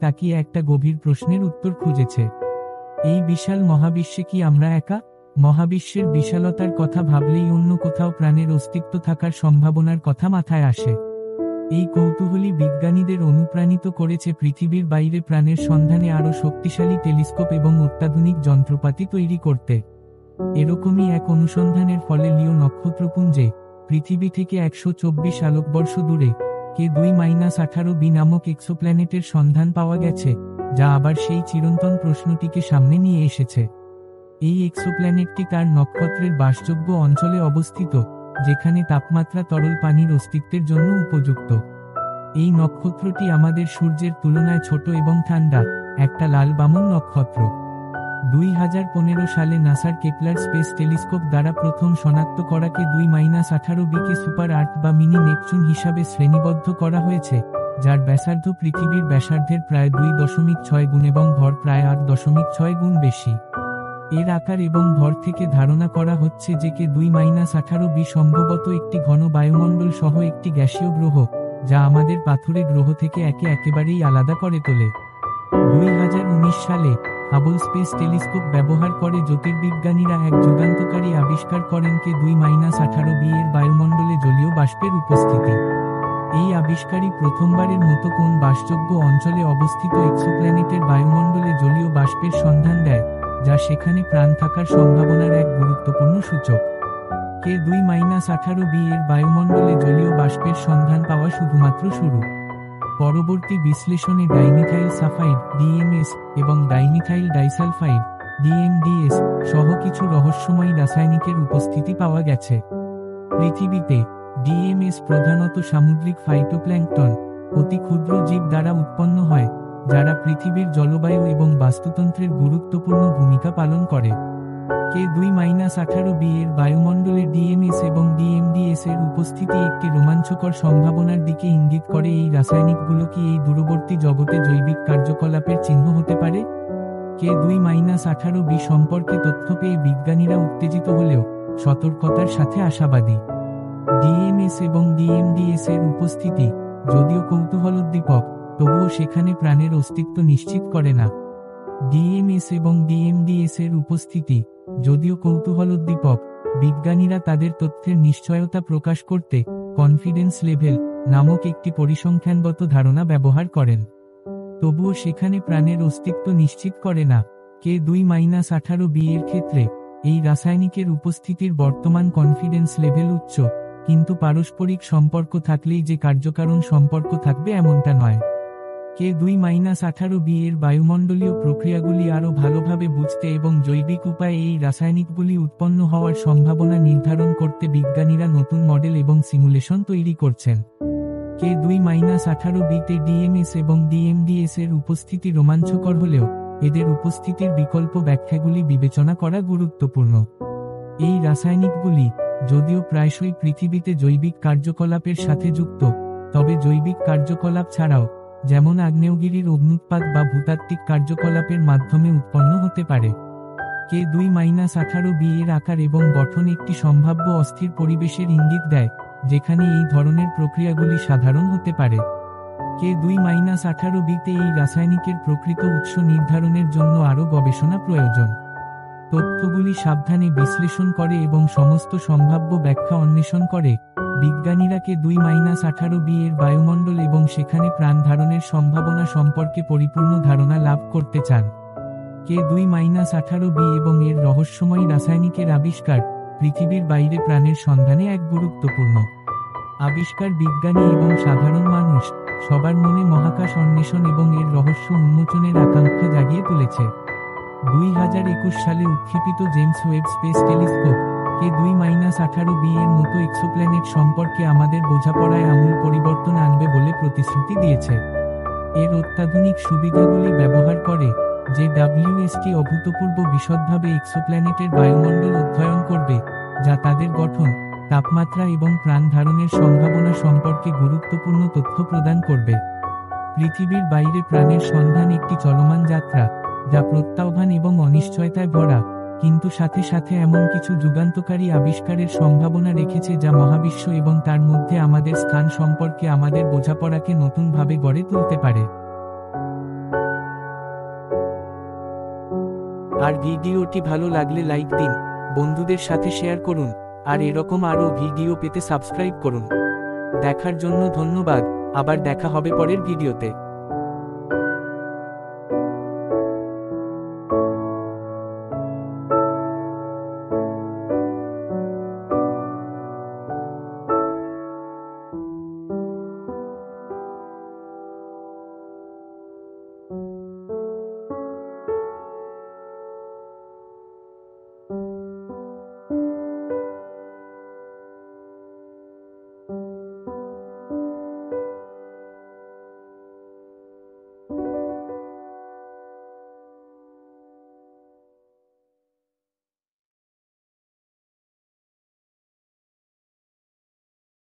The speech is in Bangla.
তাকিয়ে একটা গভীর প্রশ্নের উত্তর খুঁজেছে। এই বিশাল মহাবিশ্বে কি আমরা একা? মহাবিশ্বের বিশালতার কথা ভাবলেই অন্য কোথাও প্রাণের অস্তিত্ব থাকার সম্ভাবনার কথা মাথায় আসে। এই কৌতূহলী বিজ্ঞানীদের অনুপ্রাণিত করেছে পৃথিবীর বাইরে প্রাণের সন্ধানে আরও শক্তিশালী টেলিস্কোপ এবং অত্যাধুনিক যন্ত্রপাতি তৈরি করতে। এরকমই এক অনুসন্ধানের ফলে লিও নক্ষত্রপুঞ্জে, পৃথিবী থেকে 124 আলোকবর্ষ দূরে, K2-18b নামক এক্সোপ্ল্যানেটের সন্ধান পাওয়া গেছে, যা আবার সেই চিরন্তন প্রশ্নটিকে সামনে নিয়ে এসেছে। এই এক্সোপ্ল্যানেটটি তার নক্ষত্রের বাসযোগ্য অঞ্চলে অবস্থিত, যেখানে তাপমাত্রা তরল পানির অস্তিত্বের জন্য উপযুক্ত। এই নক্ষত্রটি আমাদের সূর্যের তুলনায় ছোট এবং ঠান্ডা, একটা লাল বামন নক্ষত্র। 2015 সালে নাসার কেপলার স্পেস টেলিস্কোপ দ্বারা প্রথম শনাক্ত করা K2-18b কে সুপার 8 বা মিনি নেপচুন হিসাবে শ্রেণীবদ্ধ করা হয়েছে, যার ব্যাসার্ধ পৃথিবীর ব্যাসার্ধের প্রায় 2.6 গুণ এবং ভর প্রায় 8.6 গুণ বেশি। এর আকার এবং ভর থেকে ধারণা করা হচ্ছে যে K2-18b সম্ভবত একটি ঘন বায়ুমণ্ডল সহ একটি গ্যাসীয় গ্রহ, যা আমাদের পাথুরে গ্রহ থেকে একেবারেই আলাদা করে তোলে। 2019 সালে হাবল স্পেস টেলিস্কোপ ব্যবহার করে জ্যোতির্বিজ্ঞানীরা এক যুগান্তকারী আবিষ্কার করেন K2-18b এর বায়ুমণ্ডলে জলীয় বাষ্পের উপস্থিতি। এই আবিষ্কারই প্রথমবারের মতো কোন বাসযোগ্য অঞ্চলে অবস্থিত এক্সোপ্ল্যানেটের বায়ুমণ্ডলে জলীয় বাষ্পের সন্ধান দেয়, যা সেখানে প্রাণ থাকার সম্ভাবনার এক গুরুত্বপূর্ণ সূচক। K2-18b এর বায়ুমণ্ডলে জলীয় বাষ্পের সন্ধান পাওয়া শুধুমাত্র শুরু। পরবর্তী বিশ্লেষণে ডাইমিথাইল সালফাইড (DMS) এবং ডাইমিথাইল ডাইসালফাইড (DMDS) সহ কিছু রহস্যময়ী রাসায়নিকের উপস্থিতি পাওয়া গেছে। পৃথিবীতে DMS প্রধানত সামুদ্রিক ফাইটোপ্ল্যাঙ্কটন, অতি ক্ষুদ্র জীব দ্বারা উৎপন্ন হয়, যারা পৃথিবীর জলবায়ু এবং বাস্তুতন্ত্রের গুরুত্বপূর্ণ ভূমিকা পালন করে। K2-18b এর বায়ুমণ্ডলে DMS এবং DMDS এর উপস্থিতি একটি রোমাঞ্চকর সম্ভাবনার দিকে ইঙ্গিত করে। এই রাসায়নিকগুলো কি এই দূরবর্তী জগতে জৈবিক কার্যকলাপের চিহ্ন হতে পারে? K2-18b সম্পর্কে তথ্য পেয়ে বিজ্ঞানীরা উত্তেজিত হলেও সতর্কতার সাথে আশাবাদী। DMS এবং DMDS এর উপস্থিতি, যদিও কৌতূহলোদ্দীপক, তবুও সেখানে প্রাণের অস্তিত্ব নিশ্চিত করে না। DMS এবং DMDS এর উপস্থিতি, যদিও কৌতূহলোদ্দীপক, বিজ্ঞানীরা তাদের তথ্যের নিশ্চয়তা প্রকাশ করতে কনফিডেন্স লেভেল নামক একটি পরিসংখ্যানগত ধারণা ব্যবহার করেন। তবুও সেখানে প্রাণের অস্তিত্ব নিশ্চিত করে না। K2-18b এর ক্ষেত্রে এই রাসায়নিকের উপস্থিতির বর্তমান কনফিডেন্স লেভেল উচ্চ, কিন্তু পারস্পরিক সম্পর্ক থাকলেই যে কার্যকারণ সম্পর্ক থাকবে এমনটা নয়। K2-18b এর বায়ুমণ্ডলীয় প্রক্রিয়াগুলি আরও ভালোভাবে বুঝতে এবং জৈবিক উপায়ে এই রাসায়নিকগুলি উৎপন্ন হওয়ার সম্ভাবনা নির্ধারণ করতে বিজ্ঞানীরা নতুন মডেল এবং সিমুলেশন তৈরি করছেন। K2-18b তে DMS এবং DMDS এর উপস্থিতি রোমাঞ্চকর হলেও এদের উপস্থিতির বিকল্প ব্যাখ্যাগুলি বিবেচনা করা গুরুত্বপূর্ণ। এই রাসায়নিকগুলি, যদিও প্রায়শই পৃথিবীতে জৈবিক কার্যকলাপের সাথে যুক্ত, তবে জৈবিক কার্যকলাপ ছাড়াও, যেমন আগ্নেয়গিরির অগ্ন্যুৎপাত বা ভূতাত্ত্বিক কার্যকলাপের মাধ্যমে উৎপন্ন হতে পারে। K2-18b এর আকার এবং গঠন একটি সম্ভাব্য অস্থির পরিবেশের ইঙ্গিত দেয়, যেখানে এই ধরনের প্রক্রিয়াগুলি সাধারণ হতে পারে। K2-18b তে এই রাসায়নিকের প্রকৃত উৎস নির্ধারণের জন্য আরও গবেষণা প্রয়োজন। তথ্যগুলি সাবধানে বিশ্লেষণ করে এবং সমস্ত সম্ভাব্য ব্যাখ্যা অন্বেষণ করে, বিজ্ঞানীরা K2-18b এর বায়ুমণ্ডল এবং সেখানে প্রাণ ধারণের সম্ভাবনা সম্পর্কে পরিপূর্ণ ধারণা লাভ করতে চান। K2-18b এবং এর রহস্যময়ী রাসায়নিকের আবিষ্কার, পৃথিবীর বাইরে প্রাণের সন্ধানে এক গুরুত্বপূর্ণ আবিষ্কার। বিজ্ঞানী এবং সাধারণ মানুষ সবার মনে মহাকাশ অন্বেষণ এবং এর রহস্য উন্মোচনের আকাঙ্ক্ষা জাগিয়ে তুলেছে। 2021 সালে উৎক্ষেপিত James Webb Space Telescope K2-18b এর মতো এক্সোপ্ল্যানেট সম্পর্কে আমাদের বোঝাপড়ায় আমূল পরিবর্তন আনবে বলে প্রতিশ্রুতি দিয়েছে। এর অত্যাধুনিক সুবিধাগুলি ব্যবহার করে যে WST অভূতপূর্ব বিশদভাবে এক্সোপ্ল্যানেটের বায়ুমণ্ডল অধ্যয়ন করবে, যা তাদের গঠন, তাপমাত্রা এবং প্রাণ ধারণের সম্ভাবনা সম্পর্কে গুরুত্বপূর্ণ তথ্য প্রদান করবে। পৃথিবীর বাইরে প্রাণের সন্ধান একটি চলমান যাত্রা, যা প্রত্যাহ্বান এবং অনিশ্চয়তায় ভরা, কিন্তু সাথে সাথে এমন কিছু যুগান্তকারী আবিষ্কারের সম্ভাবনা রেখেছে যা মহাবিশ্ব এবং তার মধ্যে আমাদের স্থান সম্পর্কে আমাদের বোঝাপড়াকে নতুনভাবে গড়ে তুলতে পারে। আর ভিডিওটি ভালো লাগলে লাইক দিন, বন্ধুদের সাথে শেয়ার করুন, আর এরকম আরও ভিডিও পেতে সাবস্ক্রাইব করুন। দেখার জন্য ধন্যবাদ। আবার দেখা হবে পরের ভিডিওতে।